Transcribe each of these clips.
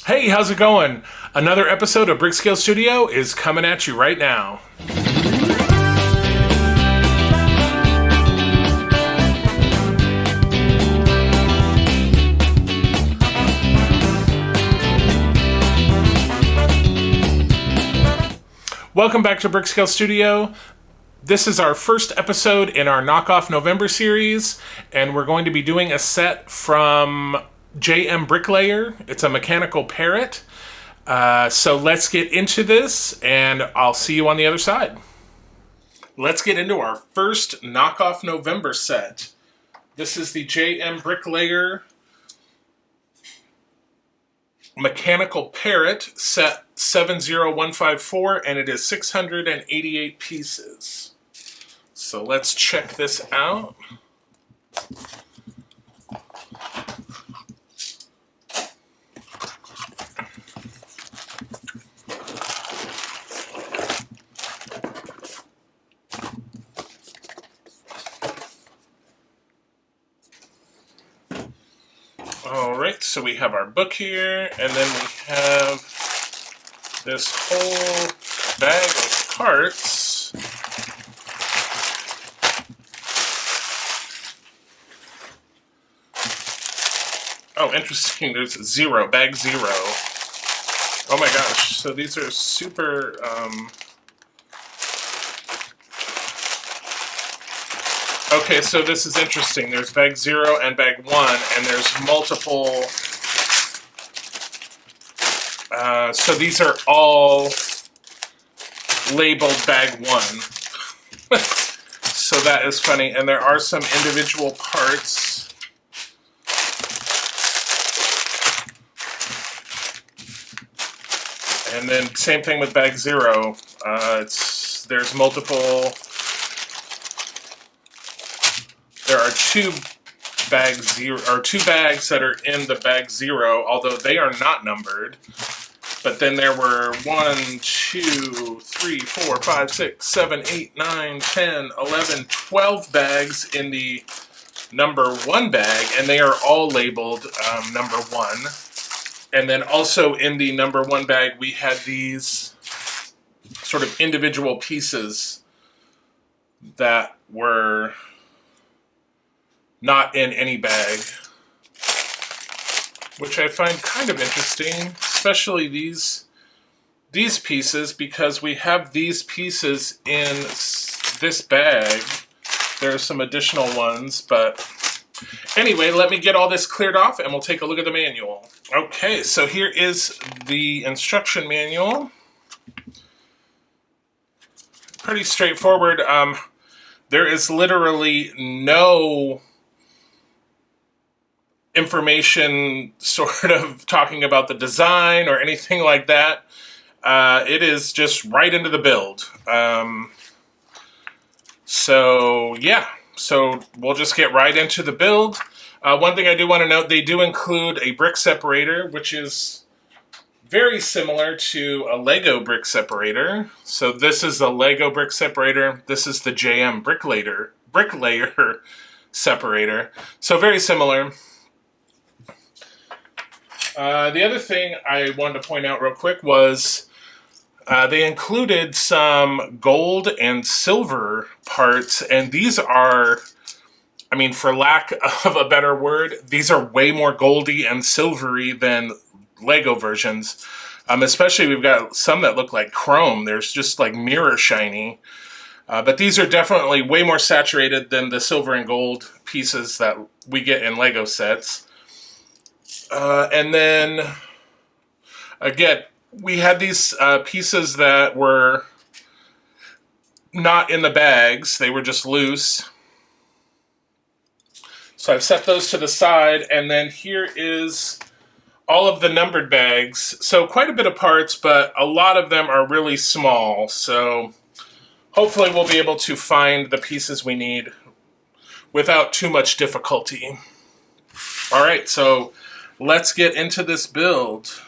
Hey, how's it going? Another episode of Brickscale Studio is coming at you right now. Welcome back to Brickscale Studio. This is our first episode in our Knockoff November series, and we're going to be doing a set from JMBricklayer. It's a mechanical parrot. So let's get into this, and I'll see you on the other side. Let's get into our first Knockoff November set. This is the JMBricklayer Mechanical Parrot set 70154, and it is 688 pieces. So let's check this out. Alright, so we have our book here, and then we have this whole bag of parts. Oh, interesting, there's bag zero. Oh my gosh, so these are super, okay, so this is interesting. There's bag 0 and bag 1, and there's multiple. So these are all labeled bag 1. So that is funny. And there are some individual parts. And then same thing with bag 0. There's multiple. There are two bags that are in the bag 0, although they are not numbered. But then there were 1, 2, 3, 4, 5, 6, 7, 8, 9, 10, 11, 12 bags in the number 1 bag, and they are all labeled number 1. And then also in the number 1 bag, we had these sort of individual pieces that were not in any bag, which I find kind of interesting, especially these pieces, because we have these pieces in this bag. There are some additional ones, but anyway, let me get all this cleared off and we'll take a look at the manual. Okay, so here is the instruction manual. Pretty straightforward. There is literally no information sort of talking about the design or anything like that. It is just right into the build. So yeah, so we'll just get right into the build. One thing I do want to note, they do include a brick separator, which is very similar to a Lego brick separator. So this is the Lego brick separator. This is the JMBricklayer separator. So very similar. The other thing I wanted to point out real quick was they included some gold and silver parts, and these are, I mean, for lack of a better word, these are way more goldy and silvery than Lego versions. Especially we've got some that look like chrome. There's just like mirror shiny. But these are definitely way more saturated than the silver and gold pieces that we get in Lego sets. And then, again, we had these pieces that were not in the bags. They were just loose. So I've set those to the side, and then here is all of the numbered bags. So quite a bit of parts, but a lot of them are really small. So hopefully we'll be able to find the pieces we need without too much difficulty. All right, so let's get into this build.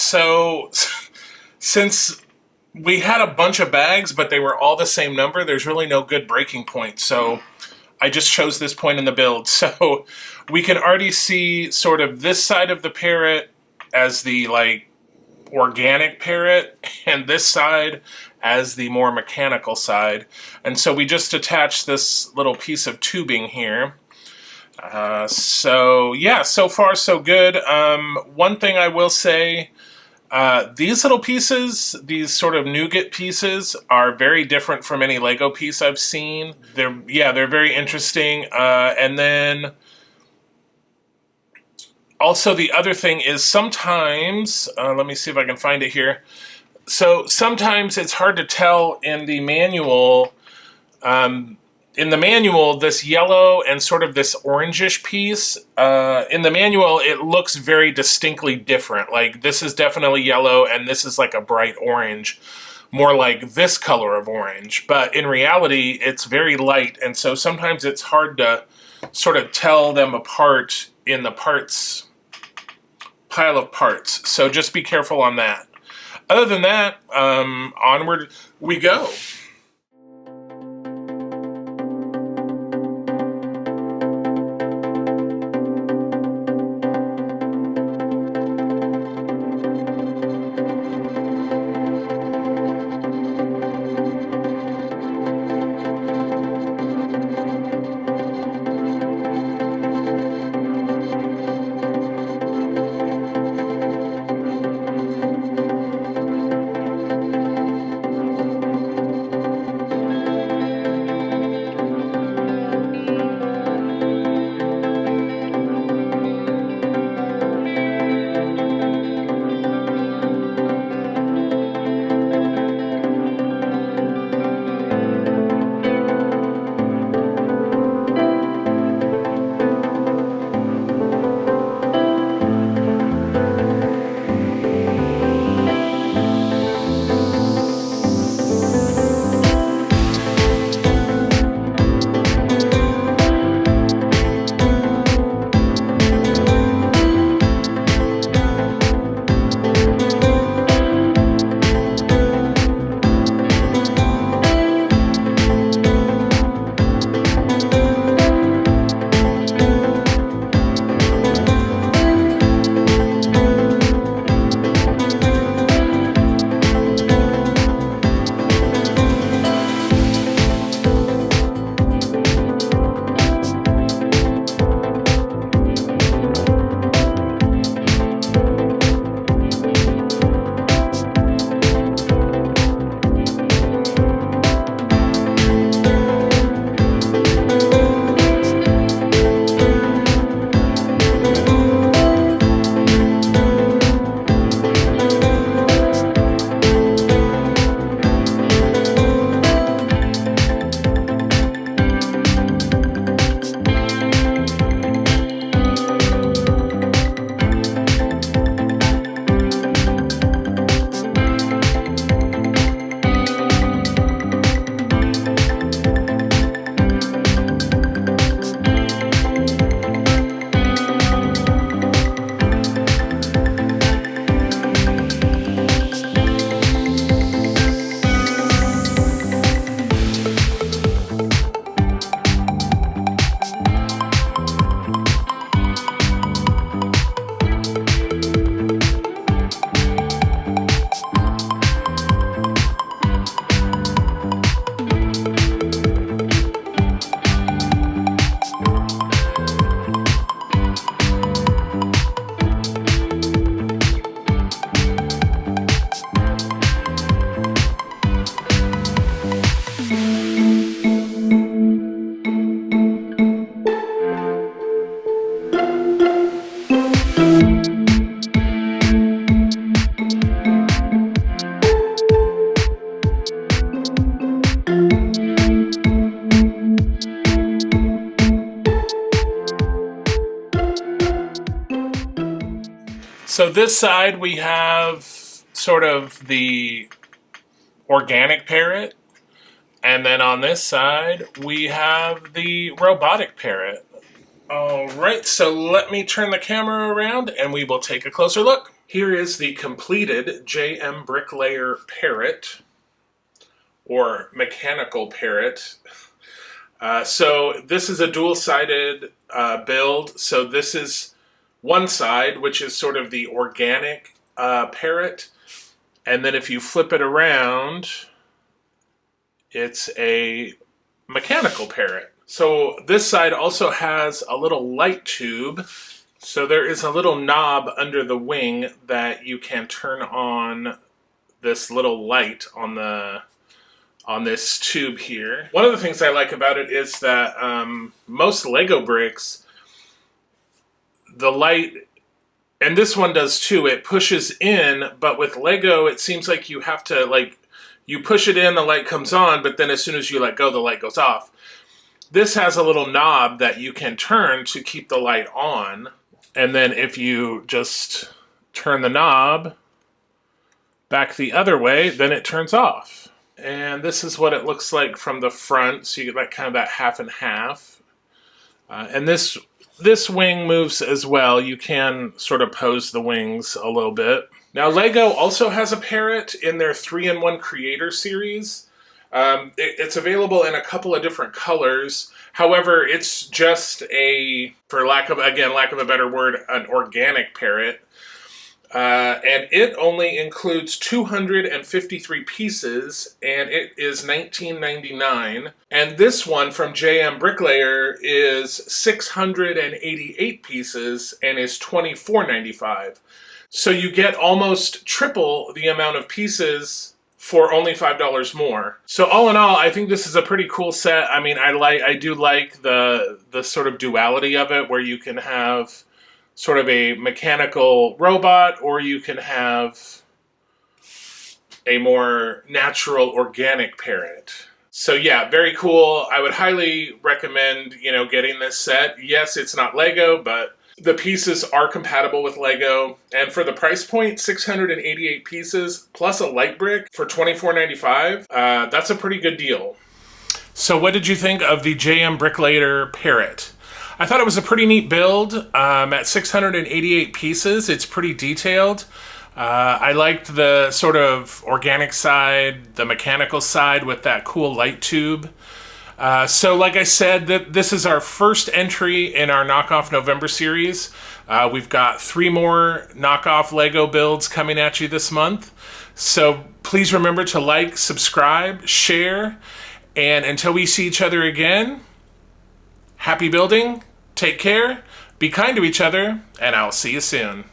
so since we had a bunch of bags, but they were all the same number, there's really no good breaking point. So I just chose this point in the build. So we can already see sort of this side of the parrot as the like organic parrot and this side as the more mechanical side. And so we just attached this little piece of tubing here. So yeah, so far so good. One thing I will say, these little pieces, these sort of nougat pieces, are very different from any Lego piece I've seen. They're very interesting. And then also the other thing is sometimes, let me see if I can find it here. So sometimes it's hard to tell in the manual. This yellow and sort of this orangish piece, in the manual, it looks very distinctly different. Like this is definitely yellow and this is like a bright orange, more like this color of orange. But in reality, it's very light. And so sometimes it's hard to sort of tell them apart in the parts, pile of parts. So just be careful on that. Other than that, onward we go. So this side we have sort of the organic parrot, and then on this side we have the robotic parrot. All right, so let me turn the camera around and we will take a closer look. Here is the completed JMBricklayer Parrot, or Mechanical Parrot. So this is a dual-sided build. So this is one side, which is sort of the organic parrot. And then if you flip it around, it's a mechanical parrot. So this side also has a little light tube. So there is a little knob under the wing that you can turn on this little light on this tube here. One of the things I like about it is that most Lego bricks, the light, and this one does too, it pushes in, but with Lego it seems like you have to, like, you push it in, the light comes on, but then as soon as you let go, the light goes off. This has a little knob that you can turn to keep the light on, and then if you just turn the knob back the other way, then it turns off. And this is what it looks like from the front, so you get that kind of that half and half. And this wing moves as well. You can sort of pose the wings a little bit. Now Lego also has a parrot in their 3-in-1 Creator series. It's available in a couple of different colors. However, it's just a, for lack of a better word, an organic parrot. And it only includes 253 pieces, and it is $19.99. And this one from JMBricklayer is 688 pieces and is $24.95. So you get almost triple the amount of pieces for only $5 more. So all in all, I think this is a pretty cool set. I mean, I do like the sort of duality of it, where you can have sort of a mechanical robot, or you can have a more natural organic parrot. So yeah, very cool. I would highly recommend, getting this set. Yes, it's not Lego, but the pieces are compatible with Lego. And for the price point, 688 pieces plus a light brick for $24.95, that's a pretty good deal. So what did you think of the JMBricklayer Parrot? I thought it was a pretty neat build. At 688 pieces, it's pretty detailed. I liked the sort of organic side, the mechanical side with that cool light tube. So like I said, this is our first entry in our Knockoff November series. We've got 3 more knockoff Lego builds coming at you this month. So please remember to like, subscribe, share, and until we see each other again, happy building, take care, be kind to each other, and I'll see you soon.